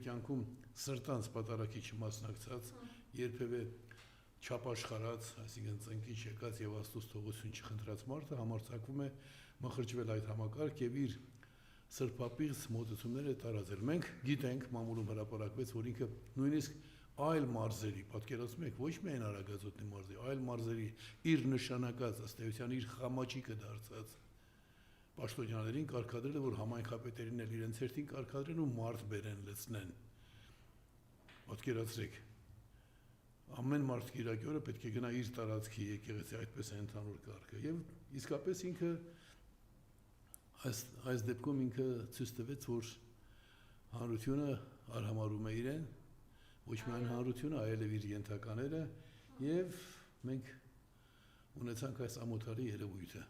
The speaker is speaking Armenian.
կյանքում սրտանց պատարակի չմասնակցած, երբևէ չապաշխարած, այսինքն ծնկի չեկած եւ Աստծոց թողություն չխնդրած մարդը համարձակվում է մխրճվել այդ համակարգ եւ իր սրբապիղծ մոտեցումները տարածել։ Մենք գիտենք, մամուլում հրապարակվեց, որ ինքը նույնիսկ այլ մարզերի, պատկերացնում եք, ոչ միայն Արագածոտնի մարզի, այլ մարզերի իր նշանակած ըստ էության իր խամաճիկը դարձած պաշտոնյաներին կարգադրել է, որ համայնքապետերին էլ իրենց հերթին կարգադրեն ու մարդ բերեն լցնեն։ Պատկերացրեք, ամեն մարդ կիրակի օրը պետք է գնա իր տարածքի եկեղեցի, այդպես է ընդհանուր կարգը։ Եվ իսկապես ինքը այս դեպքում ինքը ցույց տվեց, որ հանրությունը արհամարհում է իրեն, ոչ միայն հանրությունը, այլև իր ենթակաները, եւ մենք ունեցանք այս ամոթալի երևույթը։